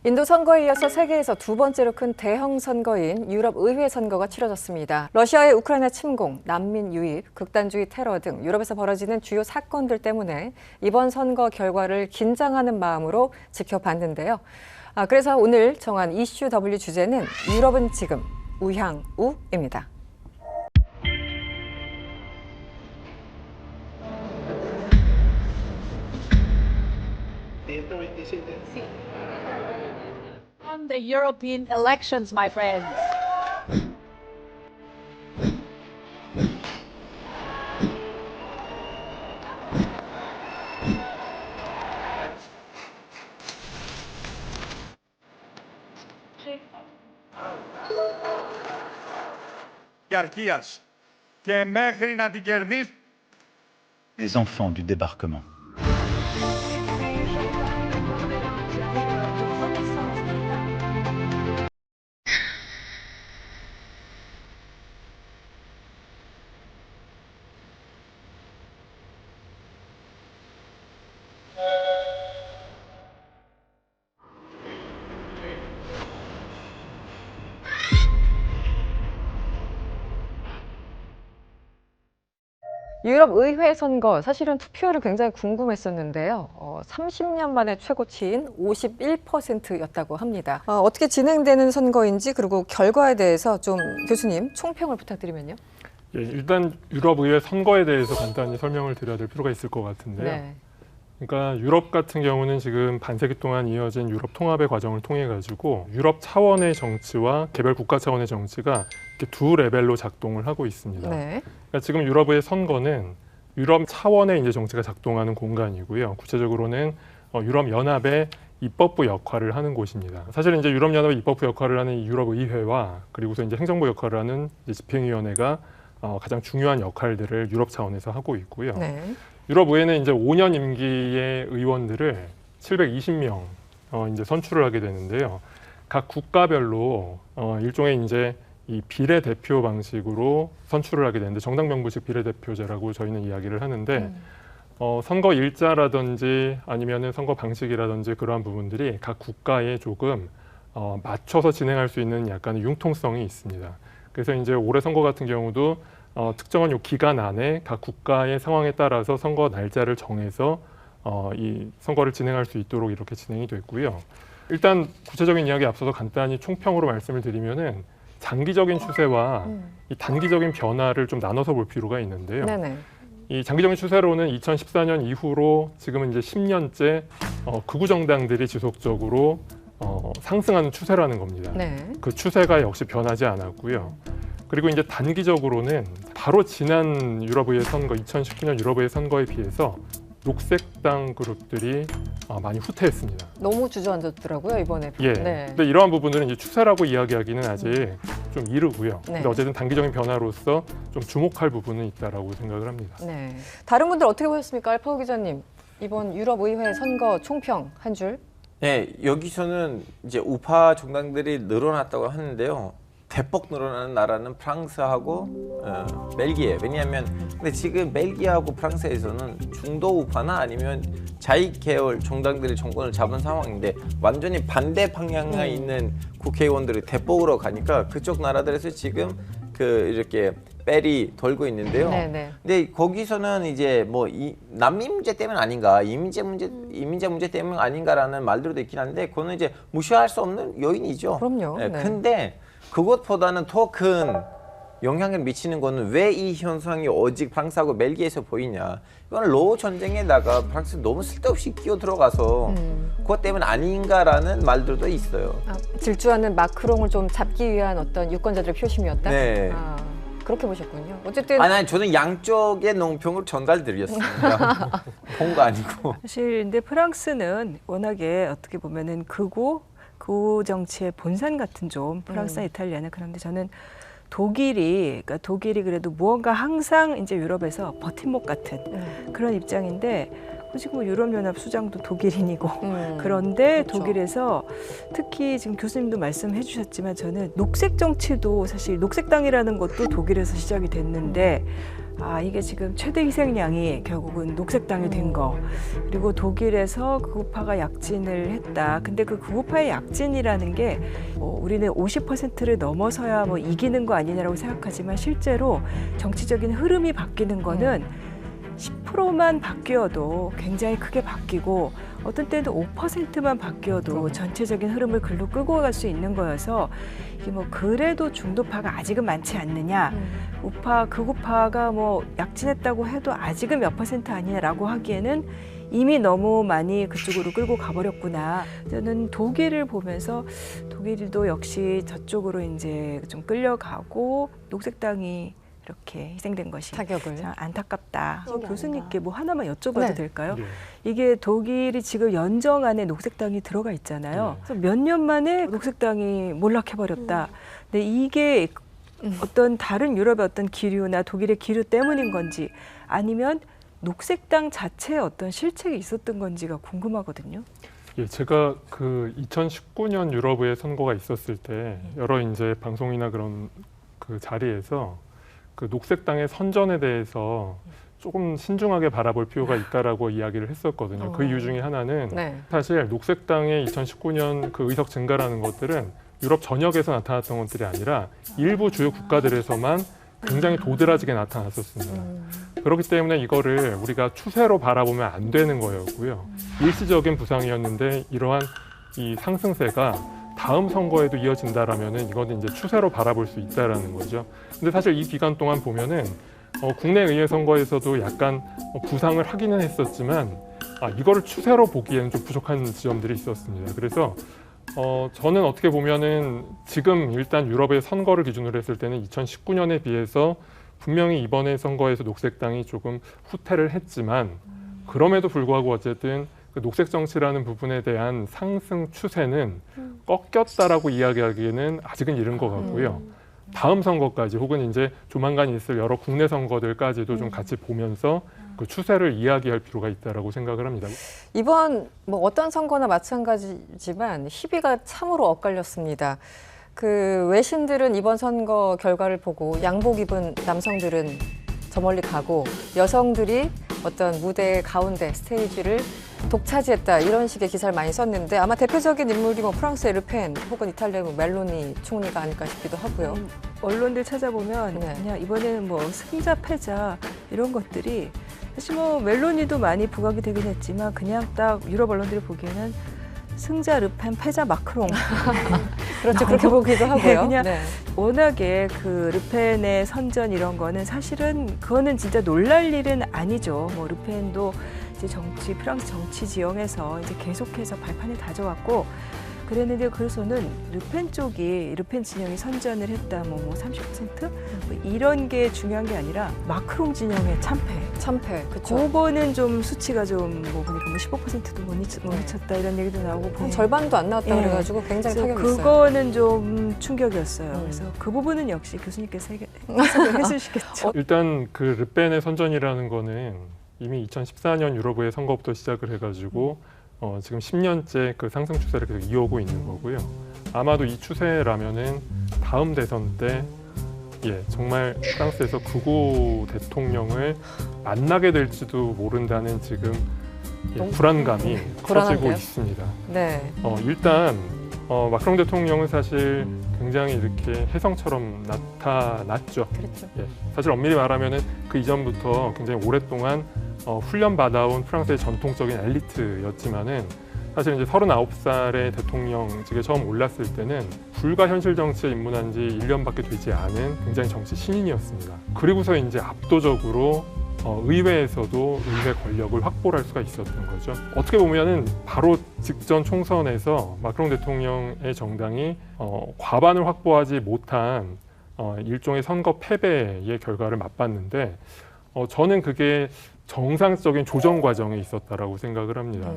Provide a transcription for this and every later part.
인도 선거에 이어서 세계에서 두 번째로 큰 대형 선거인 유럽 의회 선거가 치러졌습니다. 러시아의 우크라이나 침공, 난민 유입, 극단주의 테러 등 유럽에서 벌어지는 주요 사건들 때문에 이번 선거 결과를 긴장하는 마음으로 지켜봤는데요. 그래서 오늘 정한 이슈 W 주제는 유럽은 지금 우향우입니다. On the European elections, my friends. Διαρκείας και μέχρι να την κερδίσει. Les enfants du débarquement. 유럽 의회 선거, 사실은 투표율이 굉장히 궁금했었는데요. 30년 만에 최고치인 51%였다고 합니다. 어떻게 진행되는 선거인지 그리고 결과에 대해서 좀 교수님 총평을 부탁드리면요. 예, 일단 유럽 의회 선거에 대해서 간단히 설명을 드려야 될 필요가 있을 것 같은데요. 네. 그러니까 유럽 같은 경우는 지금 반세기 동안 이어진 유럽 통합의 과정을 통해 가지고 유럽 차원의 정치와 개별 국가 차원의 정치가 이렇게 두 레벨로 작동을 하고 있습니다. 네. 그러니까 지금 유럽의 선거는 유럽 차원의 이제 정치가 작동하는 공간이고요. 구체적으로는 유럽 연합의 입법부 역할을 하는 곳입니다. 사실 이제 유럽 연합의 입법부 역할을 하는 이 유럽 의회와 그리고서 이제 행정부 역할을 하는 이제 집행위원회가 가장 중요한 역할들을 유럽 차원에서 하고 있고요. 네. 유럽 의회는 이제 5년 임기의 의원들을 720명 이제 선출을 하게 되는데요. 각 국가별로 일종의 이제 이 비례대표 방식으로 선출을 하게 되는데 정당 명부식 비례대표제라고 저희는 이야기를 하는데 선거 일자라든지 아니면은 선거 방식이라든지 그러한 부분들이 각 국가에 조금 맞춰서 진행할 수 있는 약간의 융통성이 있습니다. 그래서 이제 올해 선거 같은 경우도 특정한 요 기간 안에 각 국가의 상황에 따라서 선거 날짜를 정해서 이 선거를 진행할 수 있도록 이렇게 진행이 됐고요. 일단 구체적인 이야기 앞서서 간단히 총평으로 말씀을 드리면은 장기적인 추세와 이 단기적인 변화를 좀 나눠서 볼 필요가 있는데요. 네네. 이 장기적인 추세로는 2014년 이후로 지금은 이제 10년째 극우 정당들이 지속적으로 상승하는 추세라는 겁니다. 네. 그 추세가 역시 변하지 않았고요. 그리고 이제 단기적으로는 바로 지난 유럽의회 선거, 2019년 유럽의회 선거에 비해서 녹색당 그룹들이 많이 후퇴했습니다. 너무 주저앉았더라고요, 이번에. 예. 네. 근데 이러한 부분들은 이제 추세라고 이야기하기는 아직 좀 이르고요. 네. 근데 어쨌든 단기적인 변화로서 좀 주목할 부분은 있다라고 생각을 합니다. 네. 다른 분들 어떻게 보셨습니까? 알파고 기자님, 이번 유럽 의회 선거 총평 한 줄. 네, 여기서는 이제 우파 정당들이 늘어났다고 하는데요. 대폭 늘어나는 나라는 프랑스하고 벨기에. 왜냐하면 근데 지금 벨기에하고 프랑스에서는 중도 우파나 아니면 자익 계열 정당들이 정권을 잡은 상황인데 완전히 반대 방향에 있는 국회의원들이 대폭으로 가니까 그쪽 나라들에서 지금 이렇게 벨이 돌고 있는데요. 네네. 근데 거기서는 이제 뭐 이 난민 문제 때문 아닌가, 이민자 문제 때문 아닌가라는 말들도 있긴 한데 그거는 이제 무시할 수 없는 요인이죠. 그럼요. 네, 네. 근데 그것보다는 더 큰 영향을 미치는 거는 왜 이 현상이 오직 프랑스하고 벨기에에서 보이냐. 이건 로우 전쟁에다가 프랑스 너무 쓸데없이 끼어 들어가서 그것 때문 아닌가라는 말들도 있어요. 질주하는 마크롱을 좀 잡기 위한 어떤 유권자들의 표심이었다? 네. 그렇게 보셨군요. 어쨌든 아니, 저는 양쪽의 논평을 전달드렸습니다. 본 거 아니고. 사실 근데 프랑스는 워낙에 어떻게 보면은 극우 정치의 본산 같은 좀 프랑스나 이탈리아는 그런데 저는 독일이 그래도 무언가 항상 이제 유럽에서 버팀목 같은 그런 입장인데 지금 유럽연합 수장도 독일인이고 그런데 그렇죠. 독일에서 특히 지금 교수님도 말씀해 주셨지만 저는 녹색 정치도 사실 녹색당이라는 것도 독일에서 시작이 됐는데 아, 이게 지금 최대 희생양이 결국은 녹색당이 된 거. 그리고 독일에서 극우파가 약진을 했다. 근데 그 극우파의 약진이라는 게 우리는 50%를 넘어서야 뭐 이기는 거 아니냐라고 생각하지만 실제로 정치적인 흐름이 바뀌는 거는 10%만 바뀌어도 굉장히 크게 바뀌고 어떤 때는 5%만 바뀌어도 전체적인 흐름을 글로 끌고 갈 수 있는 거여서 이게 뭐 그래도 중도파가 아직은 많지 않느냐, 극우파가 뭐 약진했다고 해도 아직은 몇 퍼센트 아니냐라고 하기에는 이미 너무 많이 그쪽으로 끌고 가버렸구나. 저는 독일을 보면서 독일도 역시 저쪽으로 이제 좀 끌려가고 녹색당이 이렇게 희생된 것이 타격을. 참 안타깝다. 교수님께 뭐 하나만 여쭤봐도 네. 될까요? 예. 이게 독일이 지금 연정 안에 녹색당이 들어가 있잖아요. 그래서 몇 년 만에 녹색당이 몰락해버렸다. 근데 이게 어떤 다른 유럽의 어떤 기류나 독일의 기류 때문인 건지 아니면 녹색당 자체에 어떤 실책이 있었던 건지가 궁금하거든요. 예, 제가 그 2019년 유럽의 선거가 있었을 때 여러 이제 방송이나 그런 그 자리에서 그 녹색당의 선전에 대해서 조금 신중하게 바라볼 필요가 있다라고 이야기를 했었거든요. 그 이유 중에 하나는 네. 사실 녹색당의 2019년 그 의석 증가라는 것들은 유럽 전역에서 나타났던 것들이 아니라 일부 주요 국가들에서만 굉장히 도드라지게 나타났었습니다. 그렇기 때문에 이거를 우리가 추세로 바라보면 안 되는 거였고요. 일시적인 부상이었는데 이러한 이 상승세가 다음 선거에도 이어진다라면은 이거는 이제 추세로 바라볼 수 있다라는 거죠. 근데 사실 이 기간 동안 보면은 국내 의회 선거에서도 약간 부상을 하기는 했었지만 이거를 추세로 보기에는 좀 부족한 지점들이 있었습니다. 그래서 저는 어떻게 보면은 지금 일단 유럽의 선거를 기준으로 했을 때는 2019년에 비해서 분명히 이번에 선거에서 녹색당이 조금 후퇴를 했지만 그럼에도 불구하고 어쨌든 그 녹색 정치라는 부분에 대한 상승 추세는 꺾였다라고 이야기하기에는 아직은 이른 것 같고요. 다음 선거까지 혹은 이제 조만간 있을 여러 국내 선거들까지도 좀 같이 보면서 그 추세를 이야기할 필요가 있다라고 생각을 합니다. 이번 뭐 어떤 선거나 마찬가지지만 희비가 참으로 엇갈렸습니다. 그 외신들은 이번 선거 결과를 보고 양복 입은 남성들은 저 멀리 가고 여성들이 어떤 무대 가운데 스테이지를 독차지했다 이런 식의 기사를 많이 썼는데 아마 대표적인 인물이 뭐 프랑스의 르펜 혹은 이탈리아의 뭐 멜로니 총리가 아닐까 싶기도 하고요. 언론들 찾아보면 네. 그냥 이번에는 뭐 승자 패자 이런 것들이 사실 뭐 멜로니도 많이 부각이 되긴 했지만 그냥 딱 유럽 언론들이 보기에는 승자 르펜 패자 마크롱 그렇죠. 그렇게 보기도 하고요. 그냥 네. 워낙에 그 르펜의 선전 이런 거는 사실은 그거는 진짜 놀랄 일은 아니죠. 뭐 르펜도 이제 프랑스 정치 지형에서 이제 계속해서 발판을 다져왔고 그랬는데 그래서는 르펜 진영이 선전을 했다 뭐 30% 뭐 이런 게 중요한 게 아니라 마크롱 진영의 참패. 그렇죠. 그거는 좀 수치가 좀 뭐 보니까 뭐 15%도 못 미쳤다 이런 얘기도 나오고 한 절반도 안 나왔다 네. 그래가지고 굉장히 그래서 타격이 있어요. 그거는 좀 충격이었어요. 그래서 그 부분은 역시 교수님께서 해석을 해주시겠죠. 일단 그 르펜의 선전이라는 거는 이미 2014년 유럽의 선거부터 시작을 해가지고 지금 10년째 그 상승 추세를 계속 이어오고 있는 거고요. 아마도 이 추세라면은 다음 대선 때 정말 프랑스에서 극우 대통령을 만나게 될지도 모른다는 지금 불안감이 커지고 불안한데요? 있습니다. 네. 일단 마크롱 대통령은 사실 굉장히 이렇게 혜성처럼 나타났죠. 그렇죠. 사실 엄밀히 말하면은 그 이전부터 굉장히 오랫동안 훈련 받아온 프랑스의 전통적인 엘리트였지만은 사실 이제 39살의 대통령직에 처음 올랐을 때는 불과 현실 정치에 입문한 지 1년밖에 되지 않은 굉장히 정치 신인이었습니다. 그리고서 이제 압도적으로 의회에서도 의회 권력을 확보할 수가 있었던 거죠. 어떻게 보면은 바로 직전 총선에서 마크롱 대통령의 정당이 과반을 확보하지 못한 일종의 선거 패배의 결과를 맛봤는데 저는 그게 정상적인 조정 과정에 있었다라고 생각을 합니다.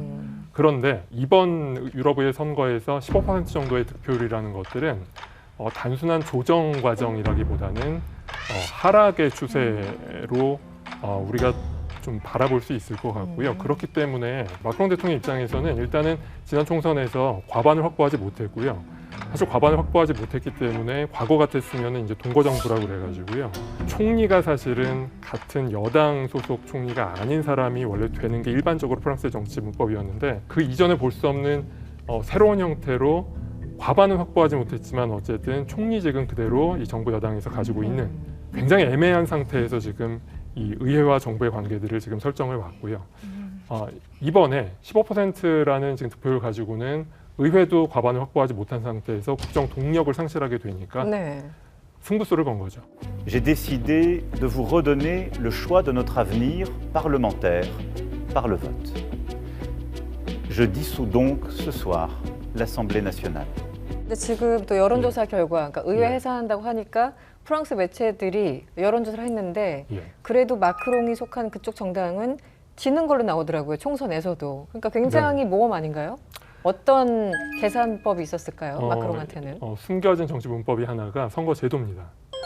그런데 이번 유럽의 선거에서 15% 정도의 득표율이라는 것들은 단순한 조정 과정이라기보다는 하락의 추세로 우리가 좀 바라볼 수 있을 것 같고요. 그렇기 때문에 마크롱 대통령 입장에서는 일단은 지난 총선에서 과반을 확보하지 못했고요. 사실 과반을 확보하지 못했기 때문에 과거 같았으면 이제 동거정부라고 그래가지고요. 총리가 사실은 같은 여당 소속 총리가 아닌 사람이 원래 되는 게 일반적으로 프랑스의 정치 문법이었는데 그 이전에 볼 수 없는 새로운 형태로 과반은 확보하지 못했지만 어쨌든 총리직은 그대로 이 정부 여당에서 가지고 있는 굉장히 애매한 상태에서 지금 이 의회와 정부의 관계들을 지금 설정을 왔고요. 이번에 15%라는 지금 득표를 가지고는 의회도 과반을 확보하지 못한 상태에서 국정 동력을 상실하게 되니까 네. 승부수를 건 거죠. J'ai décidé de vous redonner le choix de notre avenir parlementaire par le vote. Je dissous donc ce soir l'Assemblée nationale. 근데 지금 또 여론조사 결과, 그러니까 의회 네. 해산한다고 하니까 프랑스 매체들이 여론조사를 했는데 예. 그래도 마크롱이 속한 그쪽 정당은 지는 걸로 나오더라고요. 총선에서도. 그러니까 굉장히 모험 아닌가요? 어떤 계산법이 있었을까요? 마크롱한테는. 숨겨진 정치 문법이 하나가 선거 제도입니다.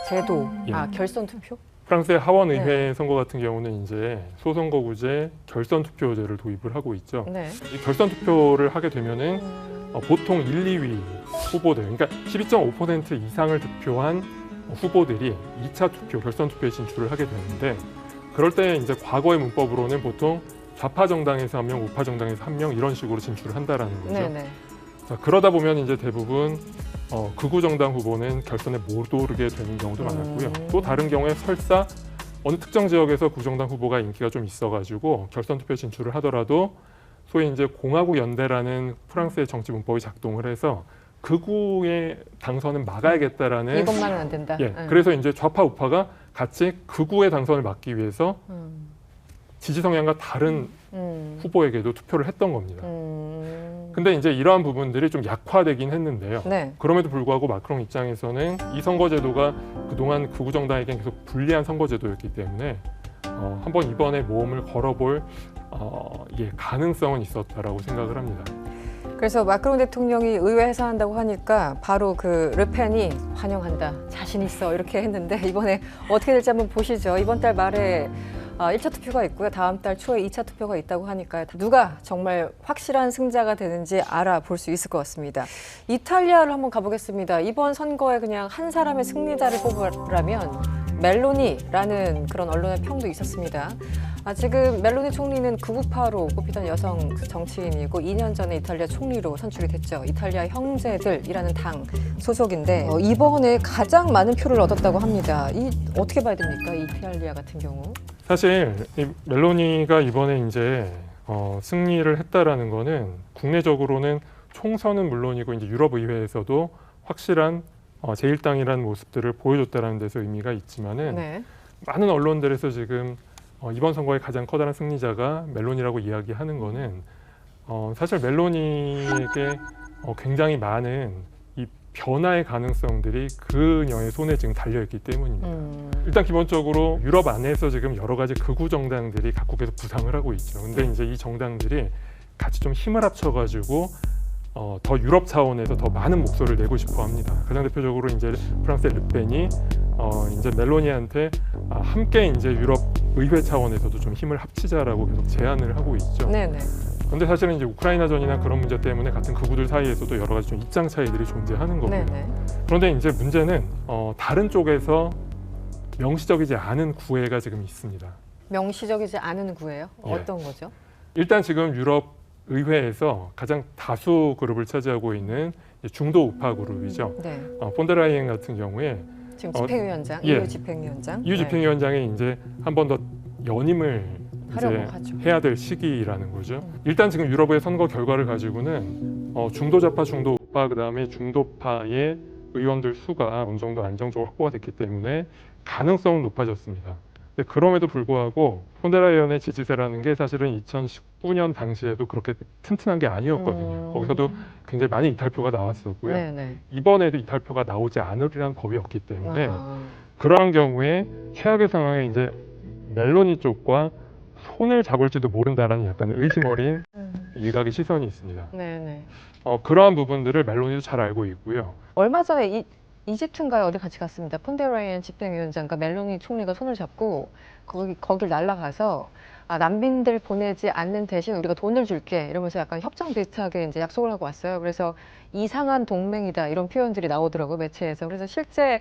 제도, 예. 결선 투표? 프랑스의 하원 의회 선거 같은 경우는 이제 소선거구제 결선 투표제를 도입을 하고 있죠. 네. 이 결선 투표를 하게 되면은 보통 1, 2위 후보들, 그러니까 12.5% 이상을 득표한 후보들이 2차 투표, 결선 투표에 진출을 하게 되는데 그럴 때 이제 과거의 문법으로는 보통 좌파 정당에서 한 명, 우파 정당에서 한 명 이런 식으로 진출을 한다라는 거죠. 네네. 자, 그러다 보면 이제 대부분 극우 정당 후보는 결선에 못 오르게 되는 경우도 많았고요. 또 다른 경우에 설사 어느 특정 지역에서 구정당 후보가 인기가 좀 있어가지고 결선 투표 진출을 하더라도 소위 이제 공화국 연대라는 프랑스의 정치 문법이 작동을 해서 극우의 당선은 막아야겠다라는 이것만은 안 된다. 예, 그래서 이제 좌파 우파가 같이 극우의 당선을 막기 위해서 지지 성향과 다른 후보에게도 투표를 했던 겁니다. 근데 이제 이러한 부분들이 좀 약화되긴 했는데요. 네. 그럼에도 불구하고 마크롱 입장에서는 이 선거제도가 그동안 극우 정당에겐 계속 불리한 선거제도였기 때문에 한번 이번에 모험을 걸어볼 가능성은 있었다라고 생각을 합니다. 그래서 마크롱 대통령이 의회 해산한다고 하니까 바로 그 르펜이 환영한다, 자신 있어 이렇게 했는데 이번에 어떻게 될지 한번 보시죠. 이번 달 말에 1차 투표가 있고요. 다음 달 초에 2차 투표가 있다고 하니까 누가 정말 확실한 승자가 되는지 알아볼 수 있을 것 같습니다. 이탈리아를 한번 가보겠습니다. 이번 선거에 그냥 한 사람의 승리자를 뽑으라면 멜로니라는 그런 언론의 평도 있었습니다. 지금 멜로니 총리는 극우파로 꼽히던 여성 정치인이고 2년 전에 이탈리아 총리로 선출이 됐죠. 이탈리아 형제들이라는 당 소속인데 이번에 가장 많은 표를 얻었다고 합니다. 어떻게 봐야 됩니까? 이 이탈리아 같은 경우? 사실 이 멜로니가 이번에 이제 승리를 했다라는 거는 국내적으로는 총선은 물론이고 이제 유럽 의회에서도 확실한 제1당이라는 모습들을 보여줬다라는 데서 의미가 있지만은 네. 많은 언론들에서 지금 이번 선거의 가장 커다란 승리자가 멜로니라고 이야기하는 거는 사실 멜로니에게 굉장히 많은 이 변화의 가능성들이 그녀의 손에 지금 달려있기 때문입니다. 일단 기본적으로 유럽 안에서 지금 여러 가지 극우 정당들이 각국에서 부상을 하고 있죠. 근데 이제 이 정당들이 같이 좀 힘을 합쳐가지고 더 유럽 차원에서 더 많은 목소리를 내고 싶어 합니다. 가장 대표적으로 이제 프랑스의 르펜이 이제 멜로니한테 함께 이제 유럽 의회 차원에서도 좀 힘을 합치자라고 계속 제안을 하고 있죠. 네네. 그런데 사실은 이제 우크라이나전이나 그런 문제 때문에 같은 극우들 사이에서도 여러 가지 좀 입장 차이들이 존재하는 거고요. 네네. 그런데 이제 문제는 다른 쪽에서 명시적이지 않은 구애가 지금 있습니다. 명시적이지 않은 구예요? 예. 어떤 거죠? 일단 지금 유럽 의회에서 가장 다수 그룹을 차지하고 있는 중도 우파 그룹이죠. 네. 폰데라이엔 같은 경우에 지금 집행위원장, 예. EU 집행위원장. EU 집행위원장이 이제 한 번 더 연임을 이제 하려고 하죠. 해야 될 시기라는 거죠. 일단 지금 유럽의 선거 결과를 가지고는 중도 좌파, 중도 우파, 그다음에 중도파의 의원들 수가 어느 정도 안정적으로 확보가 됐기 때문에 가능성은 높아졌습니다. 근데 그럼에도 불구하고 폰데라이언의 지지세라는 게 사실은 2019년 당시에도 그렇게 튼튼한 게 아니었거든요. 거기서도 굉장히 많은 이탈표가 나왔었고요. 네네. 이번에도 이탈표가 나오지 않으리란 법이 없기 때문에 아. 그러한 경우에 최악의 상황에 이제 멜로니 쪽과 손을 잡을지도 모른다라는 약간 의심 어린 일각의 시선이 있습니다. 네네. 그러한 부분들을 멜로니도 잘 알고 있고요. 얼마 전에 이집트인가에 어디 같이 갔습니다. 폰데라이엔 집행위원장과 멜로니 총리가 손을 잡고 거길 날아가서 난민들 보내지 않는 대신 우리가 돈을 줄게 이러면서 약간 협정 비슷하게 이제 약속을 하고 왔어요. 그래서 이상한 동맹이다 이런 표현들이 나오더라고요, 매체에서. 그래서 실제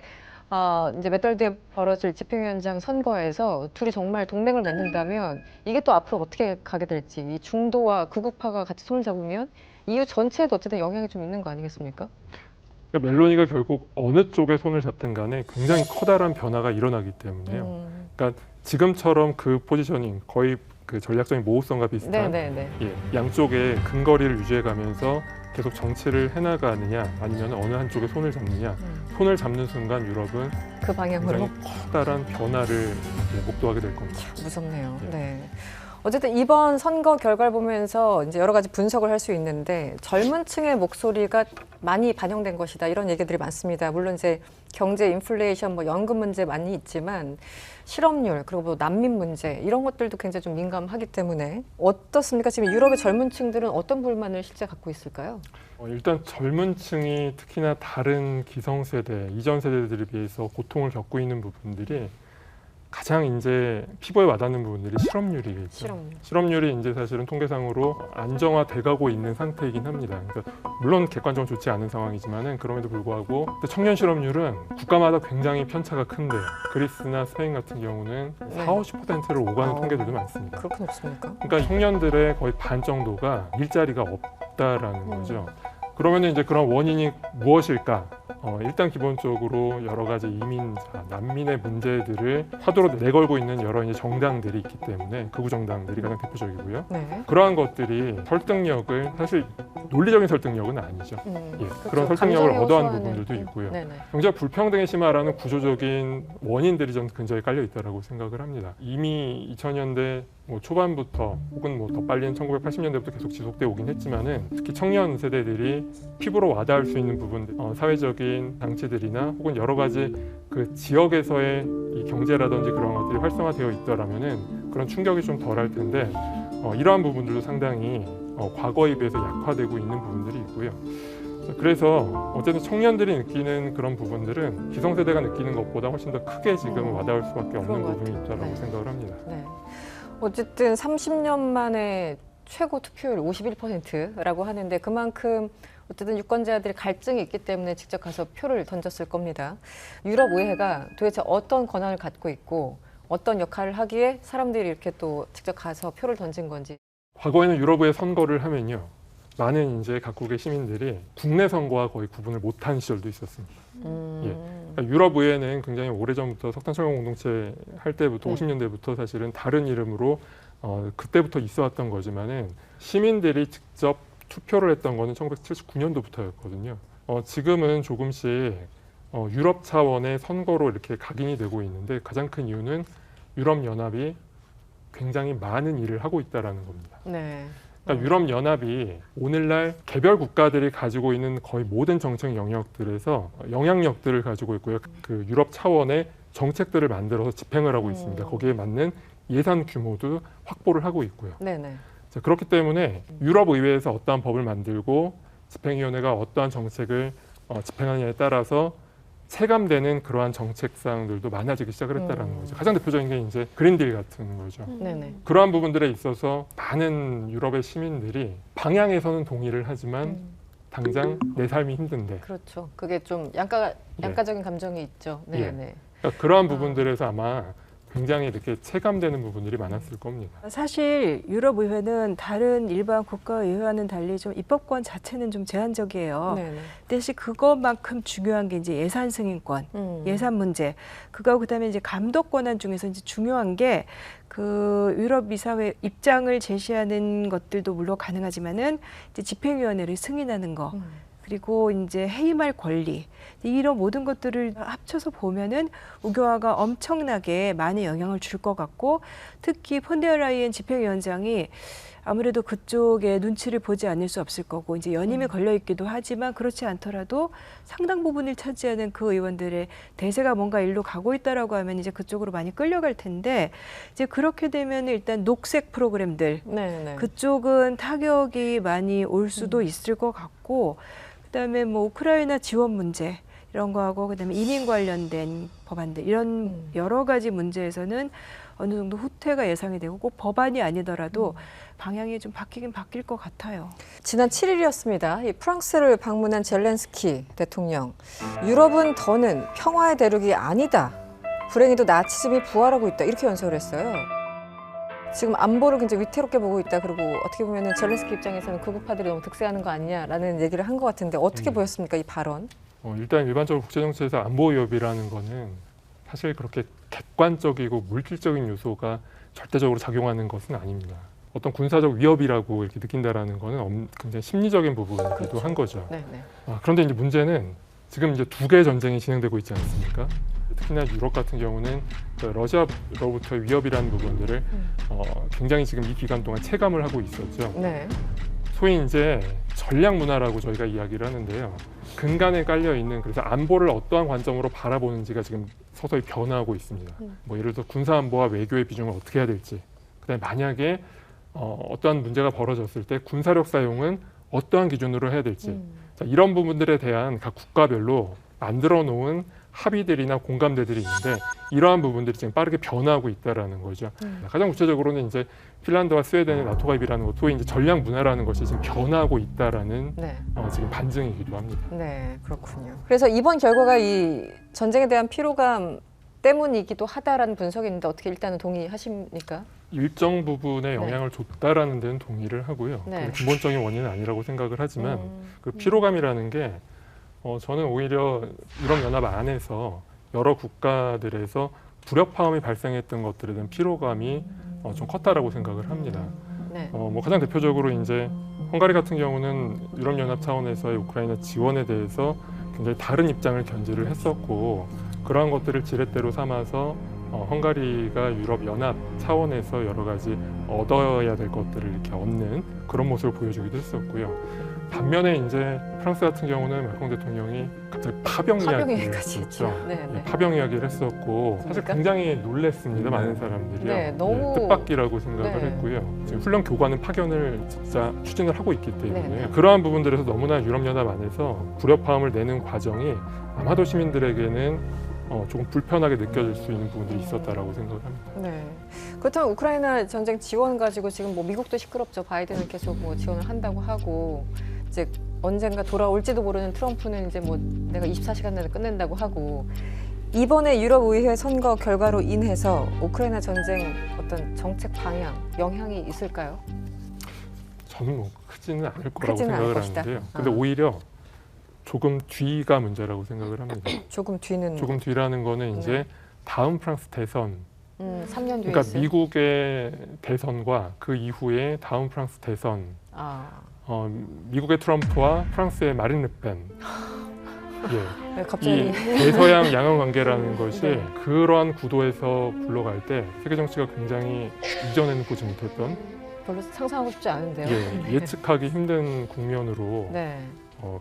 이제 몇 달 뒤에 벌어질 집행위원장 선거에서 둘이 정말 동맹을 맺는다면 이게 또 앞으로 어떻게 가게 될지, 이 중도와 극우파가 같이 손을 잡으면 EU 전체에도 어쨌든 영향이 좀 있는 거 아니겠습니까? 그러니까 멜로니가 결국 어느 쪽에 손을 잡든 간에 굉장히 커다란 변화가 일어나기 때문에요. 그러니까 지금처럼 그 포지셔닝 거의 그 전략적인 모호성과 비슷한 네네네. 양쪽의 근거리를 유지해가면서 계속 정치를 해나가느냐 아니면 어느 한쪽에 손을 잡느냐. 손을 잡는 순간 유럽은 그 방향으로. 굉장히 커다란 변화를 목도하게 될 겁니다. 무섭네요. 네. 어쨌든 이번 선거 결과를 보면서 이제 여러 가지 분석을 할 수 있는데 젊은 층의 목소리가 많이 반영된 것이다 이런 얘기들이 많습니다. 물론 이제 경제, 인플레이션, 뭐 연금 문제 많이 있지만 실업률 그리고 뭐 난민 문제 이런 것들도 굉장히 좀 민감하기 때문에 어떻습니까? 지금 유럽의 젊은 층들은 어떤 불만을 실제 갖고 있을까요? 일단 젊은 층이 특히나 다른 기성세대, 이전 세대들에 비해서 고통을 겪고 있는 부분들이 가장 이제 피부에 와닿는 부분들이 실업률이겠죠. 실업률이 이제 사실은 통계상으로 안정화돼가고 있는 상태이긴 합니다. 그러니까 물론 객관적으로 좋지 않은 상황이지만은 그럼에도 불구하고 청년 실업률은 국가마다 굉장히 편차가 큰데요. 그리스나 스페인 같은 경우는 40~50%를 오가는 통계들도 많습니다. 그렇게 높습니까? 그러니까 청년들의 거의 반 정도가 일자리가 없다라는 거죠. 그러면 이제 그런 원인이 무엇일까? 일단 기본적으로 여러 가지 이민자, 난민의 문제들을 화두로 내걸고 있는 여러 이제 정당들이 있기 때문에 극우 정당들이 가장 대표적이고요. 네. 그러한 것들이 설득력을 사실 논리적인 설득력은 아니죠. 그렇죠. 그런 설득력을 감정에 얻어한 호소하는, 부분들도 있고요. 네네. 경제적 불평등의 심화라는 구조적인 원인들이 전 근저에 깔려 있다고 생각을 합니다. 이미 2000년대 초반부터 혹은 더 빨리는 1980년대부터 계속 지속되어 오긴 했지만은 특히 청년 세대들이 피부로 와닿을 수 있는 부분들, 사회적인 장치들이나 혹은 여러 가지 그 지역에서의 이 경제라든지 그런 것들이 활성화되어 있더라면은 그런 충격이 좀 덜할 텐데 이러한 부분들도 상당히 과거에 비해서 약화되고 있는 부분들이 있고요. 그래서 어쨌든 청년들이 느끼는 그런 부분들은 기성세대가 느끼는 것보다 훨씬 더 크게 지금 와닿을 수밖에 없는 부분이 있다고 생각을 합니다. 네. 어쨌든 30년 만에 최고 투표율 51%라고 하는데 그만큼 어쨌든 유권자들이 갈증이 있기 때문에 직접 가서 표를 던졌을 겁니다. 유럽 의회가 도대체 어떤 권한을 갖고 있고 어떤 역할을 하기에 사람들이 이렇게 또 직접 가서 표를 던진 건지. 과거에는 유럽의회 선거를 하면요. 많은 이제 각국의 시민들이 국내 선거와 거의 구분을 못한 시절도 있었습니다. 그러니까 유럽 의회는 굉장히 오래전부터 석탄철강 공동체 할 때부터 50년대부터 사실은 다른 이름으로 그때부터 있어왔던 거지만은 시민들이 직접 투표를 했던 거는 1979년도부터였거든요. 지금은 조금씩 유럽 차원의 선거로 이렇게 각인이 되고 있는데 가장 큰 이유는 유럽 연합이 굉장히 많은 일을 하고 있다라는 겁니다. 네. 그러니까 유럽 연합이 오늘날 개별 국가들이 가지고 있는 거의 모든 정책 영역들에서 영향력들을 가지고 있고요. 그 유럽 차원의 정책들을 만들어서 집행을 하고 있습니다. 거기에 맞는 예산 규모도 확보를 하고 있고요. 네네. 자, 그렇기 때문에 유럽 의회에서 어떠한 법을 만들고 집행위원회가 어떠한 정책을 집행하느냐에 따라서 체감되는 그러한 정책사항들도 많아지기 시작을 했다는 거죠. 가장 대표적인 게 이제 그린딜 같은 거죠. 네네. 그러한 부분들에 있어서 많은 유럽의 시민들이 방향에서는 동의를 하지만 당장 내 삶이 힘든데. 그렇죠. 그게 좀 양가적인 감정이 있죠. 네네. 그러니까 그러한 부분들에서 아마 굉장히 이렇게 체감되는 부분들이 많았을 겁니다. 사실 유럽 의회는 다른 일반 국가의회와는 달리 좀 입법권 자체는 좀 제한적이에요. 네네. 대신 그것만큼 중요한 게 이제 예산 승인권, 예산 문제. 그다음에 이제 감독 권한 중에서 이제 중요한 게 그 유럽 이사회 입장을 제시하는 것들도 물론 가능하지만은 이제 집행위원회를 승인하는 거. 그리고 이제 해임할 권리 이런 모든 것들을 합쳐서 보면은 우겨화가 엄청나게 많은 영향을 줄 것 같고 특히 폰데어라이엔 집행위원장이 아무래도 그쪽에 눈치를 보지 않을 수 없을 거고 이제 연임이 걸려 있기도 하지만 그렇지 않더라도 상당 부분을 차지하는 그 의원들의 대세가 뭔가 일로 가고 있다라고 하면 이제 그쪽으로 많이 끌려갈 텐데 이제 그렇게 되면 일단 녹색 프로그램들 네네. 그쪽은 타격이 많이 올 수도 있을 것 같고 그다음에 뭐 우크라이나 지원 문제 이런 거하고 그다음에 이민 관련된 법안들 이런 여러 가지 문제에서는 어느 정도 후퇴가 예상이 되고 꼭 법안이 아니더라도 방향이 좀 바뀌긴 바뀔 것 같아요. 지난 7일이었습니다. 이 프랑스를 방문한 젤렌스키 대통령. 유럽은 더는 평화의 대륙이 아니다. 불행히도 나치즘이 부활하고 있다. 이렇게 연설을 했어요. 지금 안보를 굉장히 위태롭게 보고 있다. 그리고 어떻게 보면 젤렌스키 입장에서는 극우파들이 너무 득세하는 거 아니냐라는 얘기를 한 것 같은데 어떻게 보였습니까? 이 발언? 일단 일반적으로 국제정치에서 안보 위협이라는 거는 사실 그렇게 객관적이고 물질적인 요소가 절대적으로 작용하는 것은 아닙니다. 어떤 군사적 위협이라고 이렇게 느낀다라는 거는 굉장히 심리적인 부분이기도 한 거죠. 네, 네. 그런데 이제 문제는 지금 이제 두 개의 전쟁이 진행되고 있지 않습니까? 특히나 유럽 같은 경우는 그 러시아로부터의 위협이라는 부분들을 굉장히 지금 이 기간 동안 체감을 하고 있었죠. 네. 소위 이제 전략 문화라고 저희가 이야기를 하는데요. 근간에 깔려 있는 그래서 안보를 어떠한 관점으로 바라보는지가 지금 서서히 변화하고 있습니다. 뭐 예를 들어 군사 안보와 외교의 비중을 어떻게 해야 될지, 그다음에 만약에 어떠한 문제가 벌어졌을 때 군사력 사용은 어떠한 기준으로 해야 될지, 자, 이런 부분들에 대한 각 국가별로 만들어 놓은 합의들이나 공감대들이 있는데 이러한 부분들이 지금 빠르게 변화하고 있다라는 거죠. 가장 구체적으로는 이제 핀란드와 스웨덴의 나토 가입이라는 것, 소위 이제 전략 문화라는 것이 지금 변화하고 있다라는 네. 지금 반증이기도 합니다. 네, 그렇군요. 그래서 이번 결과가 이 전쟁에 대한 피로감 때문이기도 하다라는 분석이 있는데 어떻게 일단은 동의하십니까? 일정 부분에 영향을 줬다라는 데는 동의를 하고요. 네. 근본적인 원인은 아니라고 생각을 하지만 그 피로감이라는 게 저는 오히려 유럽연합 안에서 여러 국가들에서 불협화음이 발생했던 것들에 대한 피로감이 좀 컸다라고 생각을 합니다. 네. 뭐 가장 대표적으로 이제 헝가리 같은 경우는 유럽연합 차원에서의 우크라이나 지원에 대해서 굉장히 다른 입장을 견지를 했었고 그러한 것들을 지렛대로 삼아서 헝가리가 유럽연합 차원에서 여러 가지 얻어야 될 것들을 이렇게 얻는 그런 모습을 보여주기도 했었고요. 반면에 이제 프랑스 같은 경우는 마크롱 대통령이 갑자기 파병 파병이까지 이야기를 했죠. 네, 네. 파병 이야기를 했었고 사실 그러니까? 굉장히 놀랐습니다. 많은 사람들이요. 네, 너무- 뜻밖이라고 생각을 네. 했고요. 지금 훈련 교관은 파견을 진짜 추진을 하고 있기 때문에 네, 네. 그러한 부분들에서 너무나 유럽연합 안에서 불협화음을 내는 과정이 아마도 시민들에게는 조금 불편하게 느껴질 수 있는 부분들이 있었다라고 생각합니다. 네. 그렇다면 우크라이나 전쟁 지원 가지고 지금 뭐 미국도 시끄럽죠. 바이든은 계속 뭐 지원을 한다고 하고 이제 언젠가 돌아올지도 모르는 트럼프는 이제 뭐 내가 24시간 내에 끝낸다고 하고 이번에 유럽의회 선거 결과로 인해서 우크라이나 전쟁 어떤 정책 방향 영향이 있을까요? 저는 뭐 크지는 않을 거라고 크지는 않을 생각을 것이다. 하는데요. 근데 오히려 조금 뒤가 문제라고 생각을 합니다. 조금 뒤는 조금 뒤라는 거는 이제 다음 프랑스 대선, 3년 뒤에 그러니까 있을. 미국의 대선과 그 이후에 다음 프랑스 대선, 미국의 트럼프와 프랑스의 마린 르펜, 네, 이 갑자기 대서양 양형 관계라는 것이 네. 그러한 구도에서 굴러갈 때 세계 정치가 굉장히 이전에는 보지 못했던 별로 상상하고 싶지 않은데요. 예측하기 힘든 국면으로 네.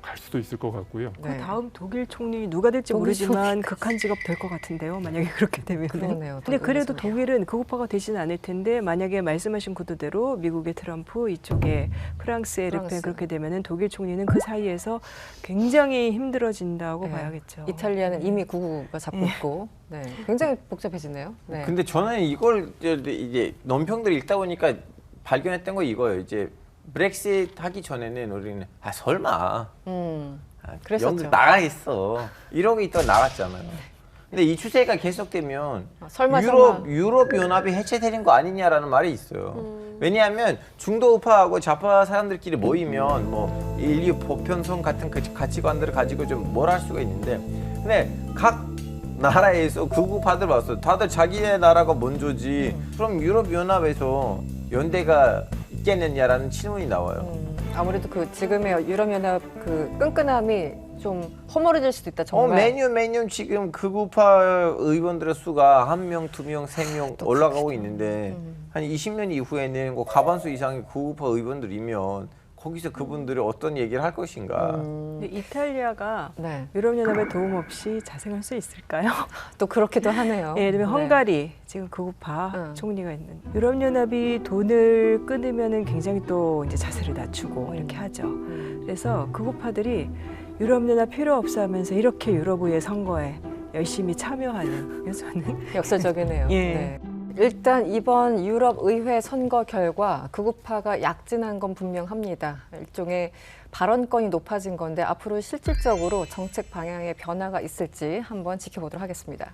갈 수도 있을 것 같고요. 네. 그 다음 독일 총리 누가 될지 독일 모르지만 극한 직업 될 것 같은데요. 만약에 그렇게 되면. 그러네요. 근데 그래도 독일 독일은 극우파가 되지는 않을 텐데 만약에 말씀하신 구도대로 미국의 트럼프 이쪽에 프랑스의 르펜 프랑스. 그렇게 되면은 독일 총리는 그 사이에서 굉장히 힘들어진다고 네. 봐야겠죠. 이탈리아는 이미 구구가 잡고 있고 네. 굉장히 복잡해지네요. 네. 근데 저는 이걸 이제 논평들 읽다 보니까 발견했던 거 이거예요. 이제 브렉시트 하기 전에는 우리는 설마 그랬었죠. 영국 나가겠어 이러고 있다가 나갔잖아요. 근데 이 추세가 계속되면 설마 유럽 연합이 해체되는 거 아니냐라는 말이 있어요. 왜냐하면 중도 우파하고 좌파 사람들끼리 모이면 뭐 인류 보편성 같은 그 가치관들을 가지고 좀 뭘 할 수가 있는데, 근데 각 나라에서 극우파들 왔어. 다들 자기네 나라가 먼저지. 그럼 유럽 연합에서 연대가 있겠느냐라는 질문이 나와요. 아무래도 그 지금의 유럽연합 그 끈끈함이 좀 허물어질 수도 있다. 정말. 매년 지금 극우파 의원들의 수가 1명, 2명, 3명 올라가고 있는데 한 20년 이후에는 뭐 과반수 이상의 극우파 의원들이면 거기서 그분들이 어떤 얘기를 할 것인가. 근데 이탈리아가 네. 유럽연합의 도움 없이 자생할 수 있을까요? 또 그렇기도 하네요. 예를 들면 네. 헝가리 지금 극우파 총리가 있는 유럽연합이 돈을 끊으면은 굉장히 또 이제 자세를 낮추고 이렇게 하죠. 그래서 극우파들이 유럽연합 필요 없어 하면서 이렇게 유럽의회 선거에 열심히 참여하는. 그래서 저는 역설적이네요. 예. 네. 일단 이번 유럽 의회 선거 결과 극우파가 약진한 건 분명합니다. 일종의 발언권이 높아진 건데 앞으로 실질적으로 정책 방향에 변화가 있을지 한번 지켜보도록 하겠습니다.